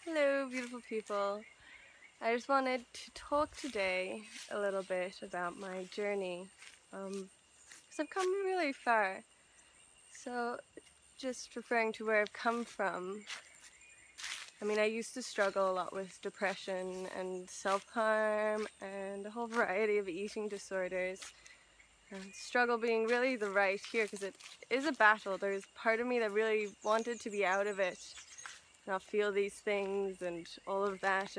Hello, beautiful people. I just wanted to talk today a little bit about my journey, because I've come really far. So, just referring to where I've come from, I mean, I used to struggle a lot with depression and self-harm and a whole variety of eating disorders. And struggle being really the right here, because it is a battle. There's part of me that really wanted to be out of it, not feel these things and all of that,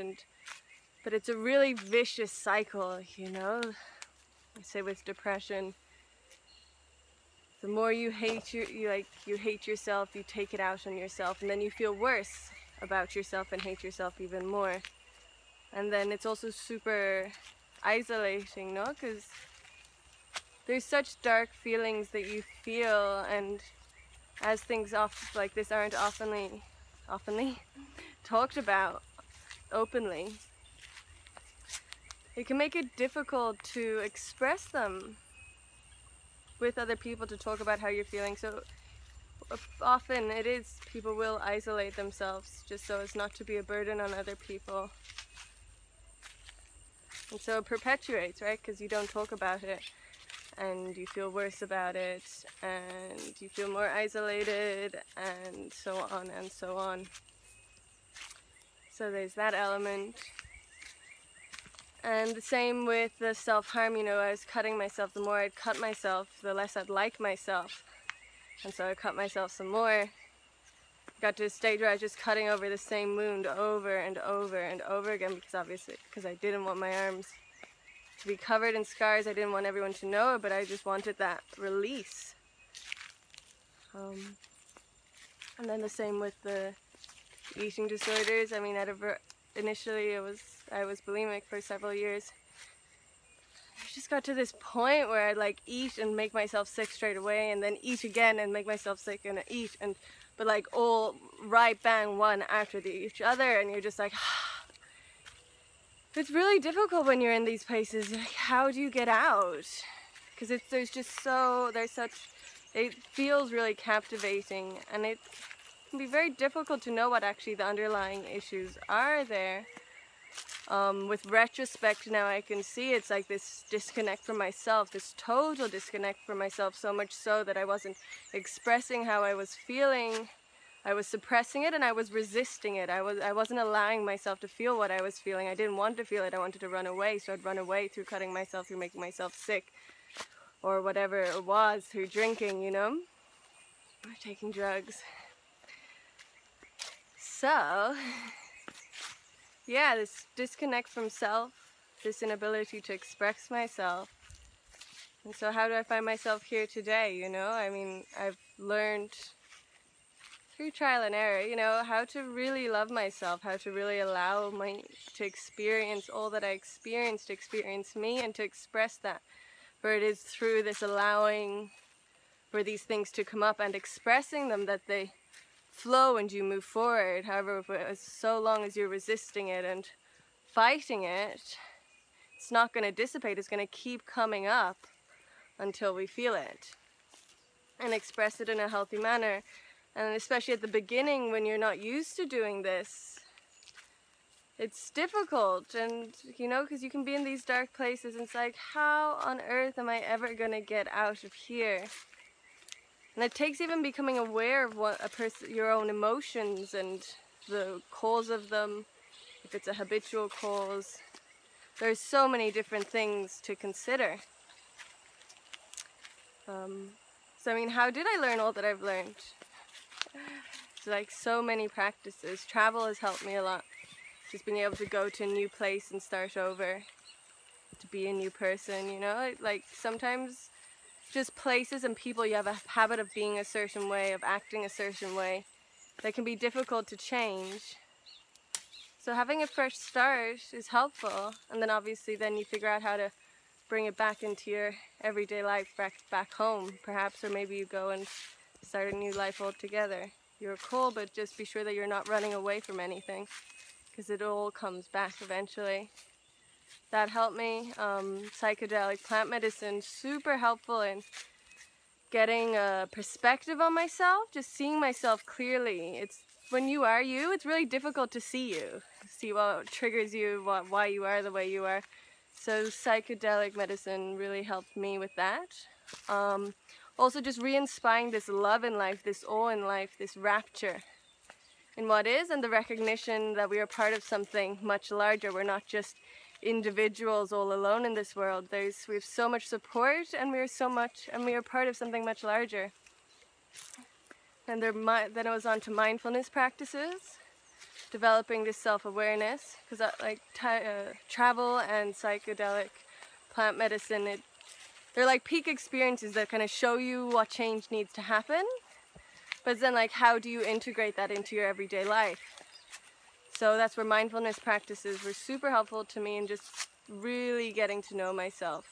but it's a really vicious cycle, you know. I say with depression, the more you hate you hate yourself, you take it out on yourself, and then you feel worse about yourself and hate yourself even more. And then it's also super isolating, no? Because there's such dark feelings that you feel, and as things like this aren't oftenly talked about openly, it can make it difficult to express them with other people, to talk about how you're feeling. So often it is, people will isolate themselves just so as not to be a burden on other people. And so it perpetuates, right? Because you don't talk about it and you feel worse about it and you feel more isolated and so on and so on. So there's that element. And the same with the self-harm, you know, I was cutting myself. The more I'd cut myself, the less I'd like myself. And so I cut myself some more. Got to a stage where I was just cutting over the same wound over and over and over again, because I didn't want my arms to be covered in scars. I didn't want everyone to know it, but I just wanted that release. And then the same with the eating disorders. I mean, initially I was bulimic for several years. I just got to this point where I'd like eat and make myself sick straight away, and then eat again and make myself sick, and eat, but like all right bang one after each other, and you're just like it's really difficult when you're in these places. Like, how do you get out? Because it feels really captivating, and it can be very difficult to know what actually the underlying issues are there. With retrospect now, I can see it's like this disconnect from myself, this total disconnect from myself, so much so that I wasn't expressing how I was feeling. I was suppressing it and I was resisting it. I wasn't allowing myself to feel what I was feeling. I didn't want to feel it. I wanted to run away, so I'd run away through cutting myself, through making myself sick, or whatever it was, through drinking, you know, or taking drugs. So yeah, this disconnect from self, this inability to express myself. And so how do I find myself here today, you know? I mean, I've learned through trial and error, you know, how to really love myself, how to really allow to experience all that I experienced, to experience me, and to express that. For it is through this allowing for these things to come up and expressing them that they flow and you move forward. However, as so long as you're resisting it and fighting it, it's not going to dissipate. It's going to keep coming up until we feel it and express it in a healthy manner. And especially at the beginning, when you're not used to doing this, it's difficult. And you know, because you can be in these dark places and it's like, how on earth am I ever going to get out of here? And it takes even becoming aware of your own emotions and the cause of them, if it's a habitual cause. There's so many different things to consider. So I mean, how did I learn all that I've learned? It's like so many practices. Travel has helped me a lot. Just being able to go to a new place and start over, to be a new person, you know? Like sometimes just places and people, you have a habit of being a certain way, of acting a certain way, that can be difficult to change. So having a fresh start is helpful, and then obviously then you figure out how to bring it back into your everyday life, back home perhaps, or maybe you go and start a new life altogether. You're cool, but just be sure that you're not running away from anything, because it all comes back eventually. That helped me. Psychedelic plant medicine, super helpful in getting a perspective on myself, just seeing myself clearly. It's when you are you, it's really difficult to see what triggers you, why you are the way you are. So psychedelic medicine really helped me with that. Also just re-inspiring this love in life, this awe in life, this rapture in what is, and the recognition that we are part of something much larger. We're not just individuals all alone in this world. We have so much support, and we are part of something much larger. And then it was on to mindfulness practices, developing this self-awareness, because travel and psychedelic plant medicine, they're like peak experiences that kind of show you what change needs to happen, but then like how do you integrate that into your everyday life? So that's where mindfulness practices were super helpful to me, and just really getting to know myself,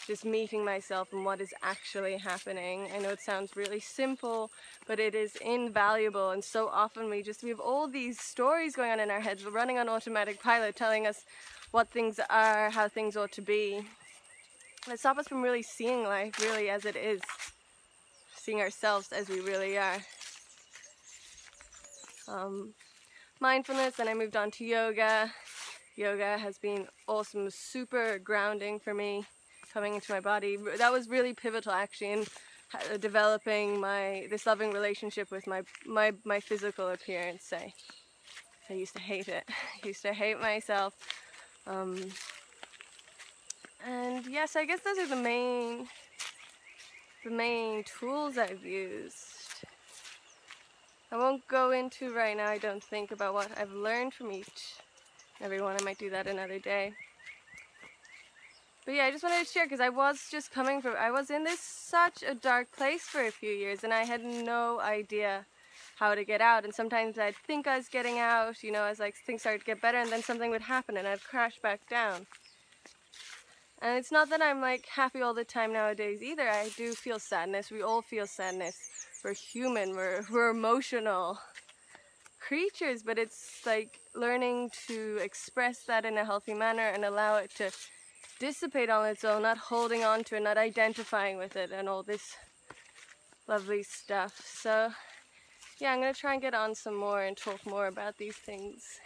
just meeting myself and what is actually happening. I know it sounds really simple, but it is invaluable. And so often we have all these stories going on in our heads. We're running on automatic pilot, telling us what things are, how things ought to be. That stop us from really seeing life really as it is, seeing ourselves as we really are. Mindfulness, and I moved on to yoga. Yoga has been awesome, super grounding for me, coming into my body. That was really pivotal actually in developing this loving relationship with my physical appearance, say. I used to hate it. I used to hate myself. And yes, I guess those are the main tools I've used. I won't go into right now, I don't think, about what I've learned from each and every one. I might do that another day. But yeah, I just wanted to share, because I was in such a dark place for a few years, and I had no idea how to get out. And sometimes I'd think I was getting out, you know, as like things started to get better, and then something would happen and I'd crash back down. And it's not that I'm like happy all the time nowadays either. I do feel sadness. We all feel sadness. We're human. We're emotional creatures, but it's like learning to express that in a healthy manner and allow it to dissipate on its own, not holding on to it, not identifying with it, and all this lovely stuff. So yeah, I'm going to try and get on some more and talk more about these things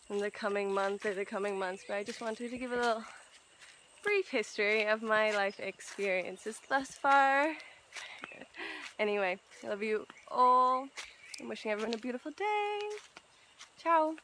in the coming month or the coming months, but I just wanted to give a little brief history of my life experiences thus far. Anyway, I love you all. I'm wishing everyone a beautiful day. Ciao.